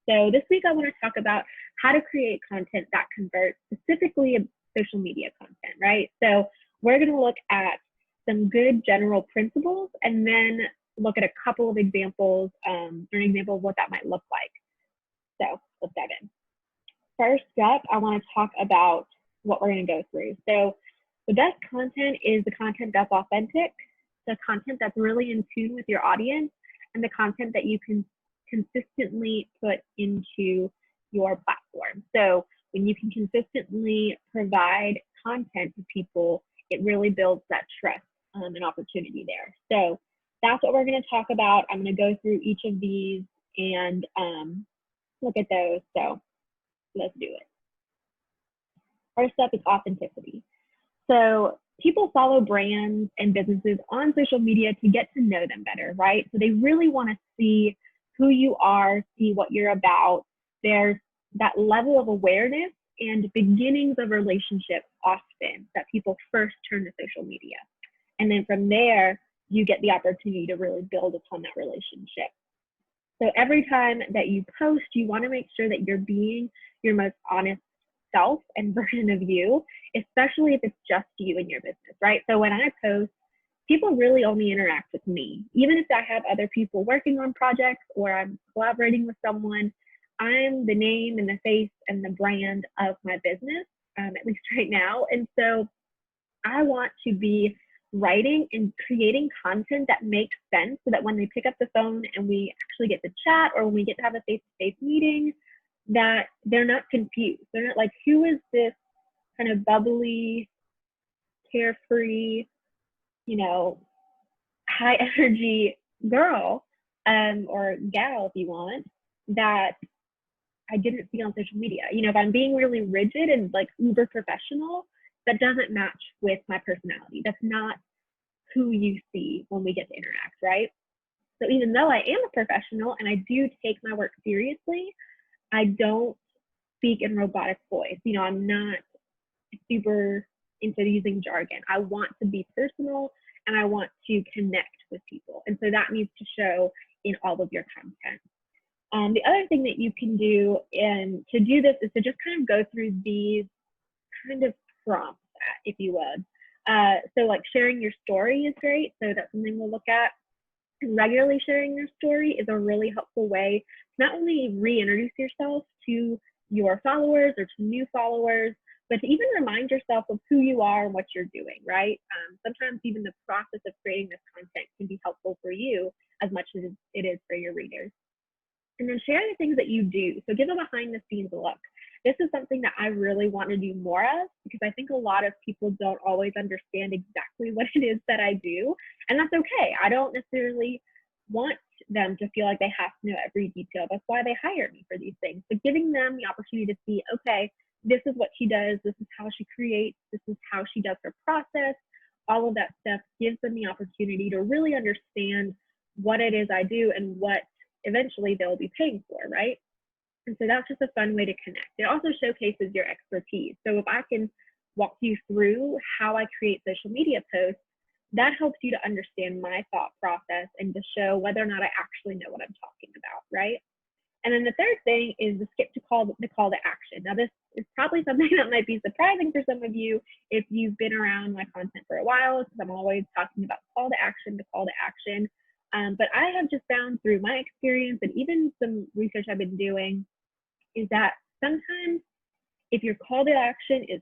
So this week I want to talk about how to create content that converts, specifically social media content, right? So we're going to look at some good general principles and then look at a couple of examples, or an example of what that might look like. So let's dive in. First up, I want to talk about what we're going to go through. So the best content is the content that's authentic, the content that's really in tune with your audience, and the content that you can consistently put into your platform. So when you can consistently provide content to people, it really builds that trust and opportunity there. So that's what we're going to talk about. I'm going to go through each of these and look at those. So let's do it. First up is authenticity. So people follow brands and businesses on social media to get to know them better, right? So they really want to see who you are, see what you're about. There's that level of awareness and beginnings of relationships often that people first turn to social media. And then from there, you get the opportunity to really build upon that relationship. So every time that you post, you want to make sure that you're being your most honest self and version of you, especially if it's just you and your business, right? So when I post, people really only interact with me. Even if I have other people working on projects or I'm collaborating with someone, I'm the name and the face and the brand of my business, at least right now. And so I want to be writing and creating content that makes sense so that when they pick up the phone and we actually get to chat or when we get to have a face-to-face meeting, that they're not confused. They're not like, who is this kind of bubbly, carefree, high energy girl or gal, if you want, that I didn't see on social media. If I'm being really rigid and like uber professional, that doesn't match with my personality. That's not who you see when we get to interact, right? So even though I am a professional and I do take my work seriously, I don't speak in robotic voice. I'm not super into using jargon. I want to be personal and I want to connect with people. And so that needs to show in all of your content. The other thing that you can do to do this is to just kind of go through these kind of prompts, if you would. So like sharing your story is great. So that's something we'll look at. And regularly sharing your story is a really helpful way to not only reintroduce yourself to your followers or to new followers, but to even remind yourself of who you are and what you're doing, right? Sometimes even the process of creating this content can be helpful for you as much as it is for your readers. And then share the things that you do. So give a behind the scenes look. This is something that I really want to do more of because I think a lot of people don't always understand exactly what it is that I do. And that's okay. I don't necessarily want them to feel like they have to know every detail. That's why they hire me for these things. But giving them the opportunity to see, okay, this is what she does, this is how she creates, this is how she does her process, all of that stuff gives them the opportunity to really understand what it is I do and what eventually they'll be paying for, right? And so that's just a fun way to connect. It also showcases your expertise. So if I can walk you through how I create social media posts, that helps you to understand my thought process and to show whether or not I actually know what I'm talking about, right? And then the third thing is the call to action. Now this is probably something that might be surprising for some of you if you've been around my content for a while, because I'm always talking about call to action. But I have just found through my experience and even some research I've been doing is that sometimes if your call to action is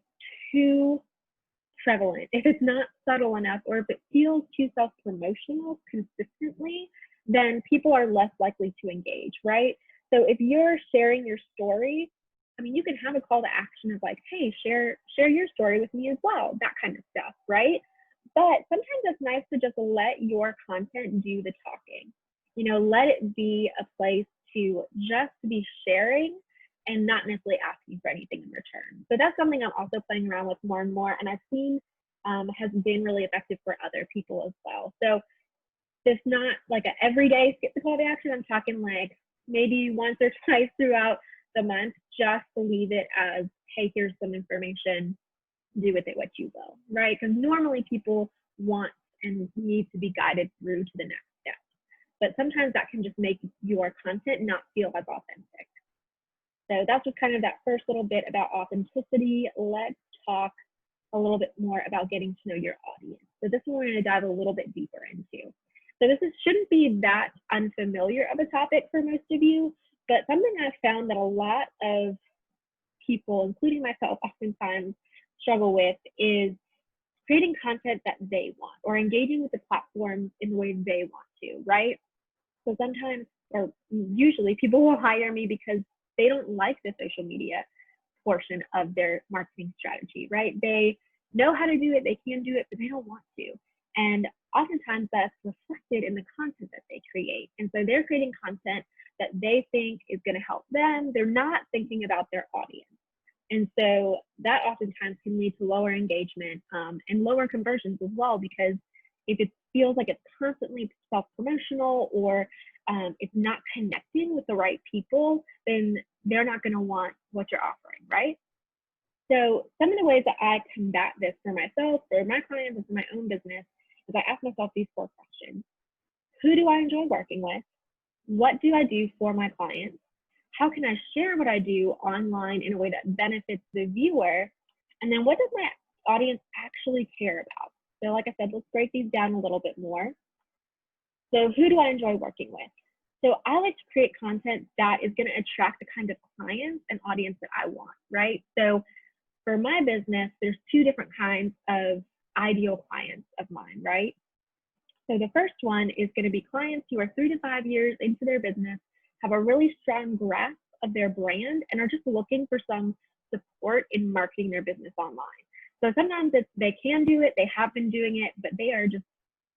too prevalent, if it's not subtle enough, or if it feels too self-promotional consistently, then people are less likely to engage, right? So if you're sharing your story, you can have a call to action of like, hey, share your story with me as well, that kind of stuff, right? But sometimes it's nice to just let your content do the talking. Let it be a place to just be sharing and not necessarily asking for anything in return. So that's something I'm also playing around with more and more, and I've seen has been really effective for other people as well. So it's not like an everyday skip the call to action. I'm talking like maybe once or twice throughout the month, just to leave it as, hey, here's some information, do with it what you will, right? Because normally people want and need to be guided through to the next step. But sometimes that can just make your content not feel as authentic. So that's just kind of that first little bit about authenticity. Let's talk a little bit more about getting to know your audience. So this one we're going to dive a little bit deeper into. So shouldn't be that unfamiliar of a topic for most of you, but something I've found that a lot of people, including myself, oftentimes struggle with is creating content that they want or engaging with the platforms in the way they want to, right? So sometimes, or usually, people will hire me because they don't like the social media portion of their marketing strategy, right? They know how to do it, they can do it, but they don't want to. And oftentimes that's reflected in the content that they create. And so they're creating content that they think is going to help them. They're not thinking about their audience. And so that oftentimes can lead to lower engagement and lower conversions as well, because if it feels like it's constantly self-promotional or it's not connecting with the right people, then they're not going to want what you're offering, right? So some of the ways that I combat this for myself, for my clients, and for my own business is I ask myself these 4 questions. Who do I enjoy working with? What do I do for my clients? How can I share what I do online in a way that benefits the viewer? And then what does my audience actually care about? So like I said, let's break these down a little bit more. So who do I enjoy working with? So I like to create content that is going to attract the kind of clients and audience that I want, right? So for my business, there's 2 different kinds of ideal clients of mine, right? So the first one is going to be clients who are 3 to 5 years into their business, have a really strong grasp of their brand, and are just looking for some support in marketing their business online. So sometimes they can do it, they have been doing it, but they are just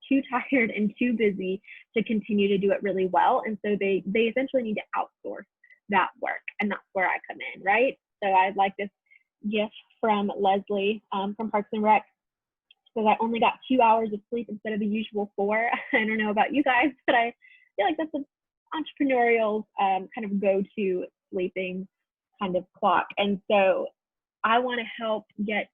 too tired and too busy to continue to do it really well. And so they essentially need to outsource that work. And that's where I come in, right? So I like this gift from Leslie from Parks and Rec, because I only got 2 hours of sleep instead of the usual 4. I don't know about you guys, but I feel like that's an entrepreneurial kind of go-to sleeping kind of clock. And so I want to help get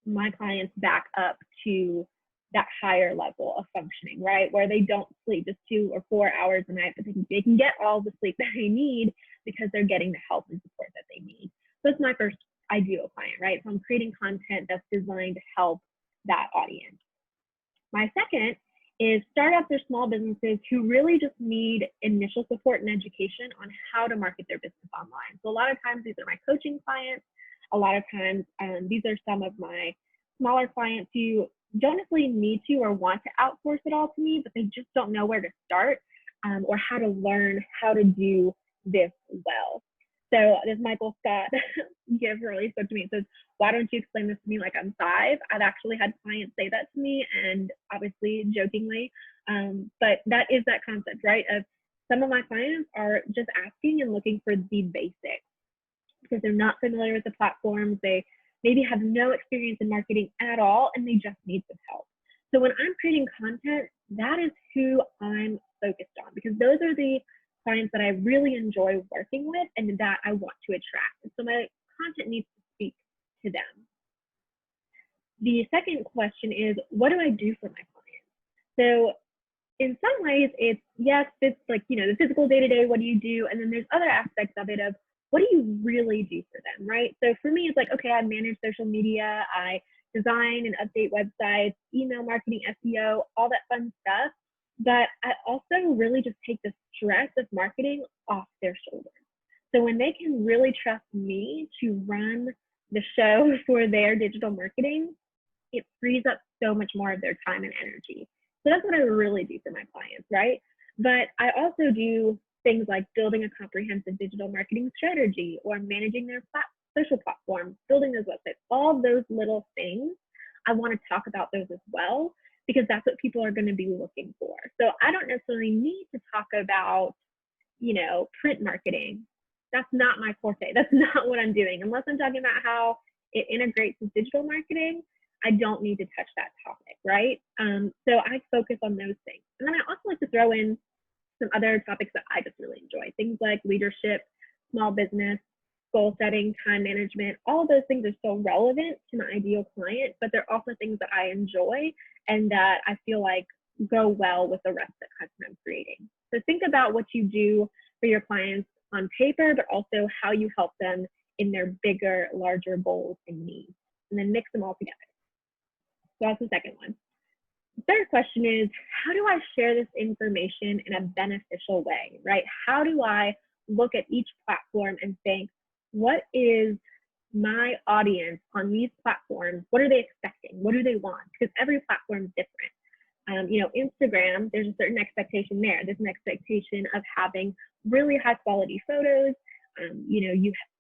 my clients back up to that higher level of functioning, right? Where they don't sleep just 2 or 4 hours a night, but they can get all the sleep that they need because they're getting the help and support that they need. So it's my first ideal client, right? So I'm creating content that's designed to help that audience. My second is startups or small businesses who really just need initial support and education on how to market their business online. So a lot of times these are my coaching clients. A lot of times these are some of my smaller clients who don't necessarily need to or want to outsource it all to me, but they just don't know where to start or how to learn how to do this well. So this Michael Scott gift really spoke to me. It says, why don't you explain this to me like I'm 5? I've actually had clients say that to me, and obviously jokingly, but that is that concept, right? Of some of my clients are just asking and looking for the basics because they're not familiar with the platforms. They maybe have no experience in marketing at all, and they just need some help. So when I'm creating content, that is who I'm focused on, because those are the clients that I really enjoy working with and that I want to attract. And so my content needs to speak to them. The second question is, what do I do for my clients? So in some ways, it's like, the physical day-to-day, what do you do? And then there's other aspects of it of, what do you really do for them, right? So for me, it's like, okay, I manage social media, I design and update websites, email marketing, SEO, all that fun stuff. But I also really just take the stress of marketing off their shoulders. So when they can really trust me to run the show for their digital marketing, it frees up so much more of their time and energy. So that's what I really do for my clients, right? But I also do things like building a comprehensive digital marketing strategy or managing their social platforms, building those websites, all those little things. I want to talk about those as well, because that's what people are going to be looking for. So I don't necessarily need to talk about, print marketing. That's not my forte. That's not what I'm doing. Unless I'm talking about how it integrates with digital marketing, I don't need to touch that topic, right? So I focus on those things. And then I also like to throw in some other topics that I just really enjoy. Things like leadership, small business, goal setting, time management. All of those things are so relevant to my ideal client, but they're also things that I enjoy and that I feel like go well with the rest of the content I'm creating. So think about what you do for your clients on paper, but also how you help them in their bigger, larger goals and needs, and then mix them all together. So that's the second one. The third question is, how do I share this information in a beneficial way, right? How do I look at each platform and think, what is my audience on these platforms? What are they expecting? What do they want? Because every platform is different. Instagram, there's a certain expectation there. There's an expectation of having really high quality photos.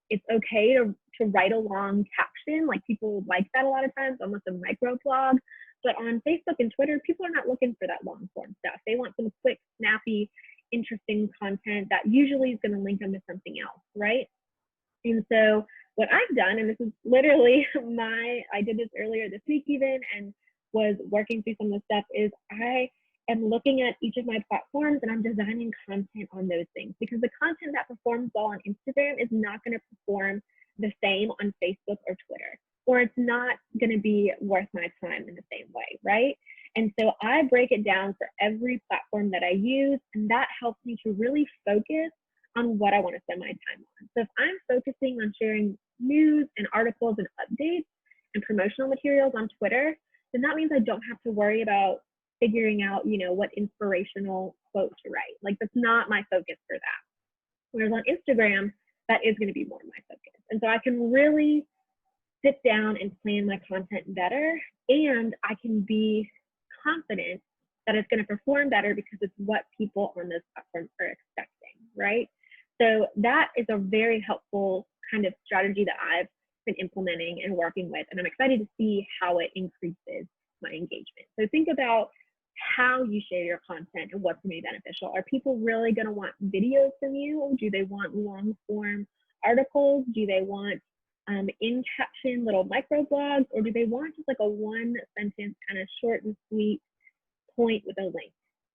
It's okay to write a long caption. Like, people like that a lot of times, almost a micro blog. But on Facebook and Twitter, people are not looking for that long form stuff. They want some quick, snappy, interesting content that usually is going to link them to something else, right? And so what I've done, and this is literally I did this earlier this week even, and was working through some of the stuff, is I am looking at each of my platforms and I'm designing content on those things, because the content that performs well on Instagram is not going to perform the same on Facebook or Twitter, or it's not going to be worth my time in the same way, right? And so I break it down for every platform that I use, and that helps me to really focus on what I want to spend my time on. So if I'm focusing on sharing news and articles and updates and promotional materials on Twitter, then that means I don't have to worry about figuring out, what inspirational quote to write. Like, that's not my focus for that. Whereas on Instagram, that is going to be more my focus. And so I can really sit down and plan my content better, and I can be confident that it's going to perform better because it's what people on those platforms are expecting, right? So that is a very helpful kind of strategy that I've been implementing and working with, and I'm excited to see how it increases my engagement. So think about how you share your content and what's going to be beneficial. Are people really going to want videos from you? Do they want long form articles? Do they want in caption little micro blogs, or do they want just like a one sentence kind of short and sweet point with a link?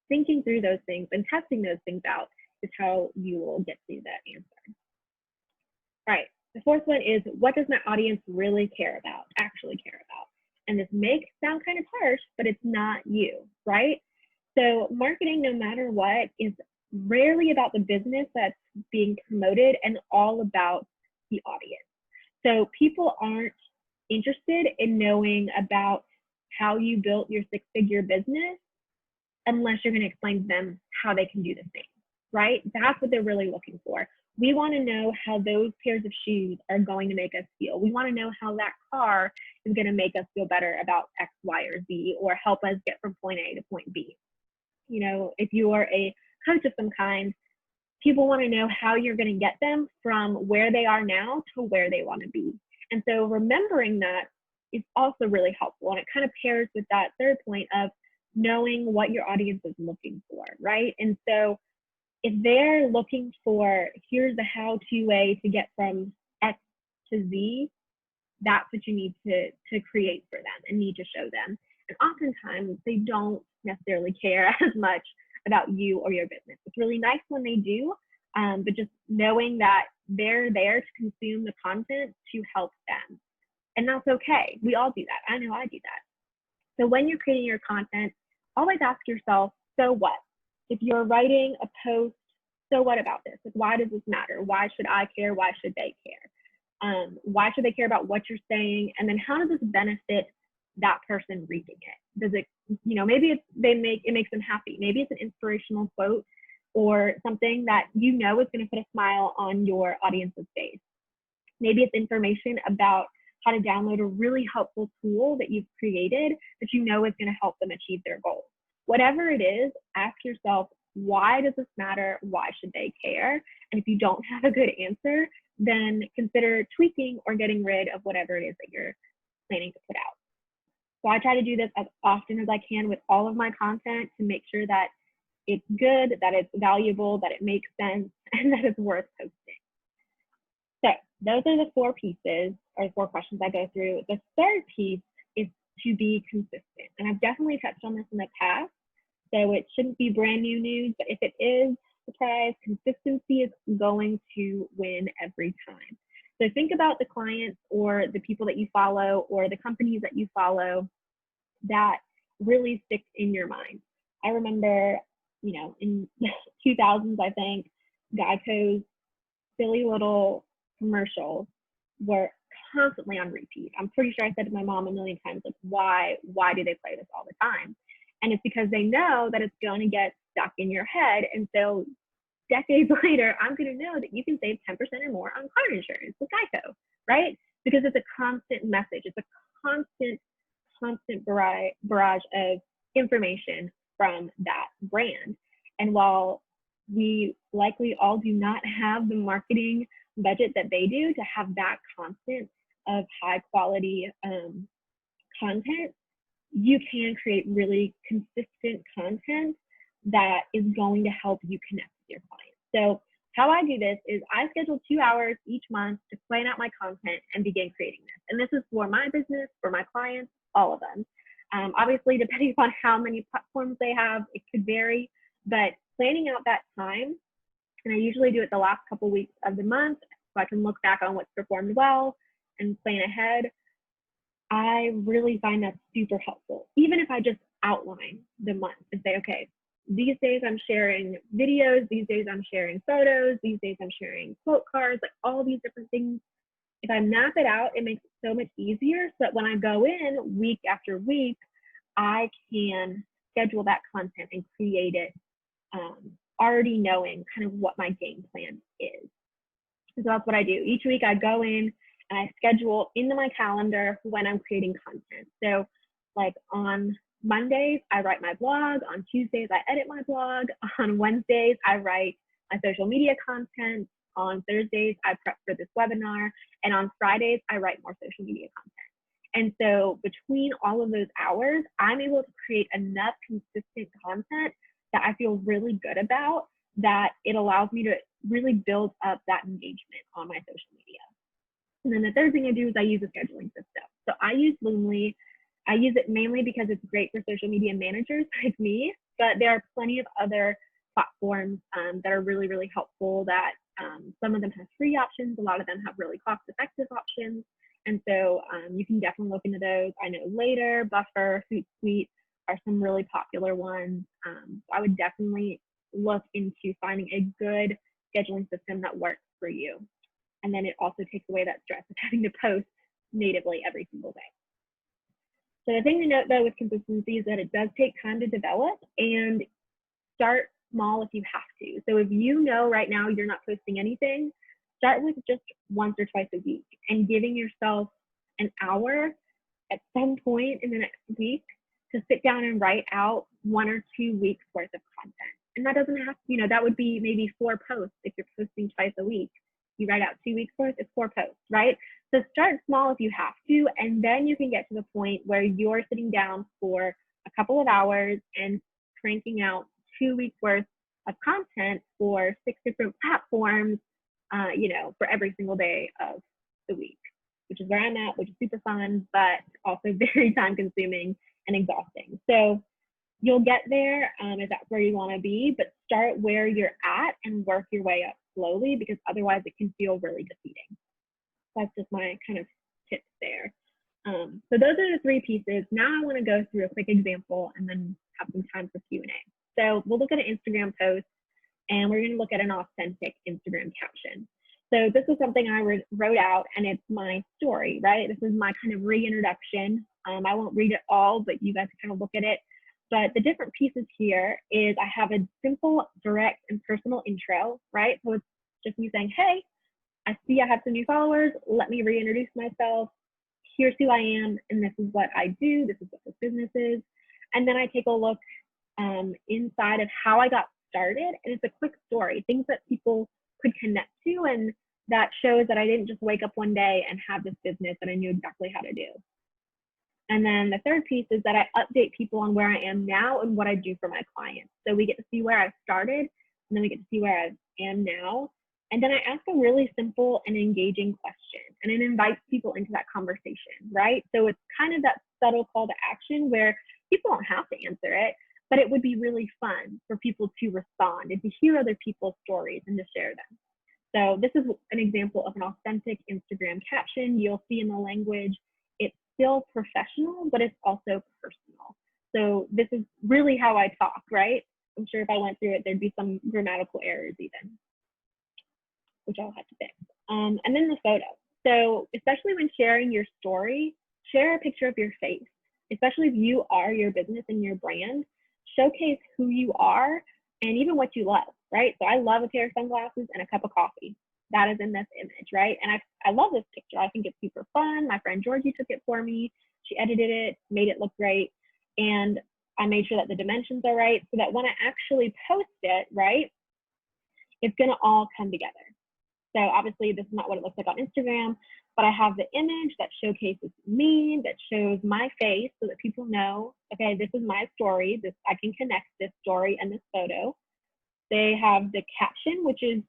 Thinking through those things and testing those things out is how you will get to that answer. All right, the fourth one is, what does my audience really care about, actually care about? And this may sound kind of harsh, but it's not you, right? So marketing, no matter what, is rarely about the business that's being promoted and all about the audience. So people aren't interested in knowing about how you built your six-figure business unless you're going to explain to them how they can do the same, right? That's what they're really looking for. We want to know how those pairs of shoes are going to make us feel. We want to know how that car is going to make us feel better about X, Y, or Z, or help us get from point A to point B. If you are a coach of some kind, people want to know how you're going to get them from where they are now to where they want to be. And so remembering that is also really helpful. And it kind of pairs with that third point of knowing what your audience is looking for, right? And so if they're looking for, here's the how-to way to get from X to Z, that's what you need to create for them and need to show them. And oftentimes they don't necessarily care as much about you or your business. It's really nice when they do, but just knowing that they're there to consume the content to help them. And that's okay. We all do that. I know I do that. So when you're creating your content, always ask yourself, so what? If you're writing a post, so what about this? Like, why does this matter? Why should I care? Why should they care? Why should they care about what you're saying? And then how does this benefit that person reading it? Does it, maybe it makes them happy. Maybe it's an inspirational quote or something that is going to put a smile on your audience's face. Maybe it's information about how to download a really helpful tool that you've created that is going to help them achieve their goals. Whatever it is, ask yourself, why does this matter? Why should they care? And if you don't have a good answer, then consider tweaking or getting rid of whatever it is that you're planning to put out. So I try to do this as often as I can with all of my content to make sure that it's good, that it's valuable, that it makes sense, and that it's worth posting. So those are the four pieces or four questions I go through. The third piece is to be consistent. And I've definitely touched on this in the past, so it shouldn't be brand new news, but if it is, surprise, consistency is going to win every time. So think about the clients or the people that you follow or the companies that you follow that really stick in your mind. I remember, in 2000s, I think, Geico's silly little commercials were constantly on repeat. I'm pretty sure I said to my mom a million times, like, why do they play this all the time? And it's because they know that it's going to get stuck in your head. And so decades later, I'm going to know that you can save 10% or more on car insurance with Geico, right? Because it's a constant message. It's a constant barrage of information from that brand. And while we likely all do not have the marketing budget that they do to have that constant of high quality content, you can create really consistent content that is going to help you connect with your clients. So how I do this is I schedule 2 hours each month to plan out my content and begin creating this. And this is for my business, for my clients, all of them. Obviously, depending upon how many platforms they have, it could vary, but planning out that time, and I usually do it the last couple weeks of the month so I can look back on what's performed well and plan ahead. I really find that super helpful. Even if I just outline the month and say, okay, these days I'm sharing videos, these days I'm sharing photos, these days I'm sharing quote cards, like all these different things. If I map it out, it makes it so much easier so that when I go in week after week, I can schedule that content and create it already knowing kind of what my game plan is. So that's what I do. Each week I go in and I schedule into my calendar when I'm creating content. So like on Mondays, I write my blog. On Tuesdays, I edit my blog. On Wednesdays, I write my social media content. On Thursdays, I prep for this webinar. And on Fridays, I write more social media content. And so between all of those hours, I'm able to create enough consistent content that I feel really good about, that it allows me to really build up that engagement on my social media. And then the third thing I do is I use a scheduling system. So I use Loomly. I use it mainly because it's great for social media managers like me, but there are plenty of other platforms that are really, really helpful that some of them have free options. A lot of them have really cost-effective options. And so you can definitely look into those. I know Later, Buffer, Hootsuite are some really popular ones. I would definitely look into finding a good scheduling system that works for you. And then it also takes away that stress of having to post natively every single day. So the thing to note though with consistency is that it does take time to develop, and start small if you have to. So if you know right now you're not posting anything, start with just once or twice a week and giving yourself an hour at some point in the next week to sit down and write out 1 or 2 weeks worth of content. And that doesn't have to, that would be maybe 4 posts if you're posting twice a week. You write out 2 weeks worth, it's 4 posts, right? So start small if you have to, and then you can get to the point where you're sitting down for a couple of hours and cranking out 2 weeks worth of content for 6 different platforms, for every single day of the week, which is where I'm at, which is super fun, but also very time consuming and exhausting. So you'll get there if that's where you want to be, but start where you're at and work your way up slowly, because otherwise it can feel really defeating. That's just my kind of tips there. So those are the 3 pieces. Now I want to go through a quick example and then have some time for Q&A. So we'll look at an Instagram post, and we're going to look at an authentic Instagram caption. So this is something I wrote out, and it's my story, right? This is my kind of reintroduction. I won't read it all, but you guys can kind of look at it. But the different pieces here is I have a simple, direct, and personal intro, right? So it's just me saying, hey, I see I have some new followers. Let me reintroduce myself. Here's who I am, and this is what I do. This is what this business is. And then I take a look inside of how I got started, and it's a quick story, things that people could connect to, and that shows that I didn't just wake up one day and have this business that I knew exactly how to do. And then the third piece is that I update people on where I am now and what I do for my clients. So we get to see where I started, and then we get to see where I am now. And then I ask a really simple and engaging question, and it invites people into that conversation, right? So it's kind of that subtle call to action where people don't have to answer it, but it would be really fun for people to respond and to hear other people's stories and to share them. So this is an example of an authentic Instagram caption. You'll see in the language, it's still professional, but it's also personal. So this is really how I talk, right? I'm sure if I went through it, there'd be some grammatical errors even. which I'll have to fix. And then the photo. So especially when sharing your story, share a picture of your face, especially if you are your business and your brand. Showcase who you are and even what you love, right? So I love a pair of sunglasses and a cup of coffee. That is in this image, right? And I love this picture. I think it's super fun. My friend Georgie took it for me. She edited it, made it look great. And I made sure that the dimensions are right so that when I actually post it, right, it's gonna all come together. So obviously this is not what it looks like on Instagram, but I have the image that showcases me, that shows my face so that people know, okay, this is my story. I can connect this story and this photo. They have the caption, which is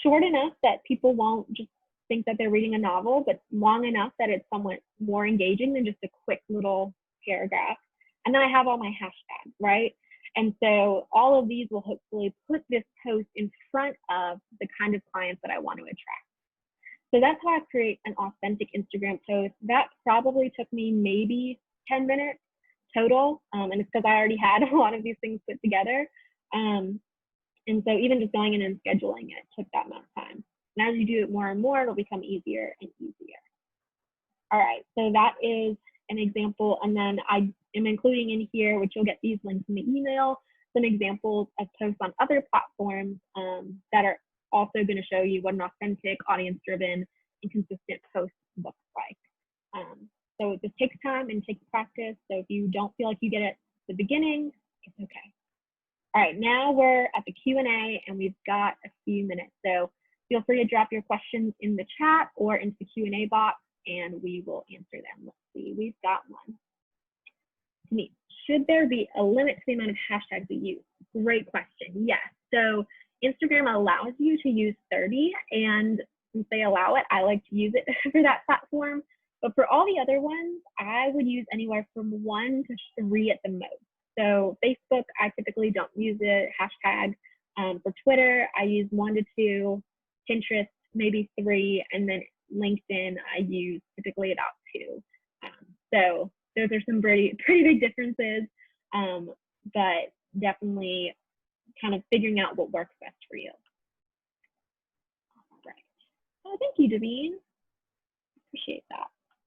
short enough that people won't just think that they're reading a novel, but long enough that it's somewhat more engaging than just a quick little paragraph. And then I have all my hashtags, right? And so all of these will hopefully put this post in front of the kind of clients that I want to attract. So that's how I create an authentic Instagram post. That probably took me maybe 10 minutes total. And it's because I already had a lot of these things put together. And so even just going in and scheduling it took that amount of time. And as you do it more and more, it'll become easier and easier. All right, so that is an example. And then I am including in here, which you'll get these links in the email, some examples of posts on other platforms that are also going to show you what an authentic, audience-driven, and consistent post looks like. So this takes time and takes practice. So if you don't feel like you get it at the beginning, it's okay. All right, now we're at the Q&A and we've got a few minutes. So feel free to drop your questions in the chat or into the Q&A box and we will answer them. Let's see, we've got one. Denise, should there be a limit to the amount of hashtags we use? Great question. Yes. So Instagram allows you to use 30, and since they allow it, I like to use it for that platform. But for all the other ones, I would use anywhere from 1 to 3 at the most. So Facebook, I typically don't use a hashtag. For Twitter, I use 1 to 2. Pinterest, maybe 3, and then LinkedIn, I use typically about 2. So those are some pretty big differences, but definitely kind of figuring out what works best for you. All right. Oh, thank you, Davine. Appreciate that.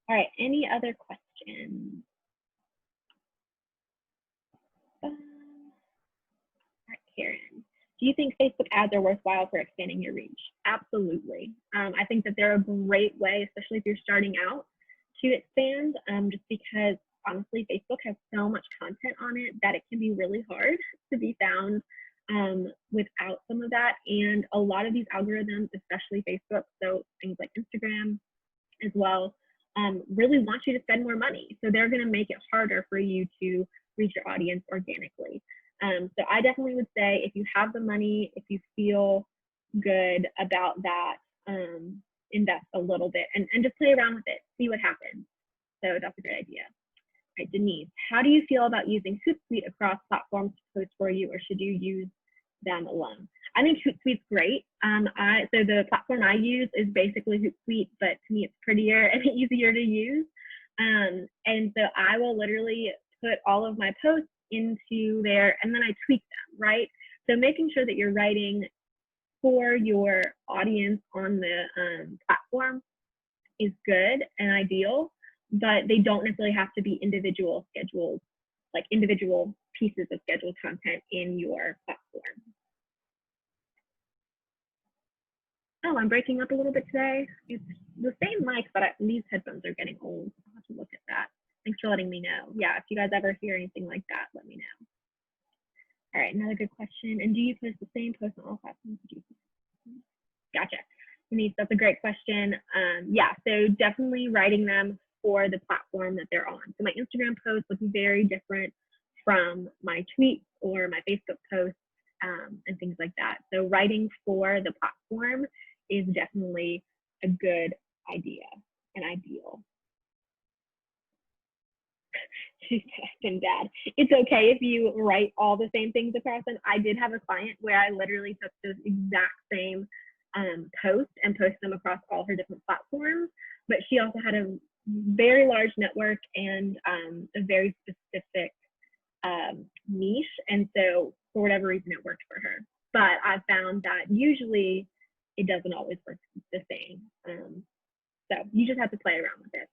All right, any other questions? All right, Karen. Do you think Facebook ads are worthwhile for expanding your reach? Absolutely. I think that they're a great way, especially if you're starting out, to expand, just because honestly, Facebook has so much content on it that it can be really hard to be found without some of that. And a lot of these algorithms, especially Facebook, so things like Instagram as well, really want you to spend more money. So they're going to make it harder for you to reach your audience organically. So I definitely would say if you have the money, if you feel good about that, invest a little bit and just play around with it, see what happens. So that's a great idea. All right, Denise, how do you feel about using Hootsuite across platforms to post for you, or should you use them alone? I think Hootsuite's great. So the platform I use is basically Hootsuite, but to me it's prettier and easier to use. And so I will literally put all of my posts into there and then I tweak them, right? So making sure that you're writing for your audience on the platform is good and ideal, but they don't necessarily have to be individual schedules, like individual pieces of scheduled content in your platform. Oh, I'm breaking up a little bit today. It's the same mic, but these headphones are getting old. I'll have to look at that. Thanks for letting me know. Yeah, if you guys ever hear anything like that, let me know. All right, another good question. And do you post the same post on all platforms? Gotcha. Denise, that's a great question. Yeah, so definitely writing them for the platform that they're on. So my Instagram posts look very different from my tweets or my Facebook posts and things like that. So writing for the platform is definitely a good idea and ideal. And Dad, it's okay if you write all the same things across them. I did have a client where I literally took those exact same posts and posted them across all her different platforms, but she also had a very large network and a very specific niche, and so for whatever reason it worked for her. But I found that usually it doesn't always work the same. So you just have to play around with it.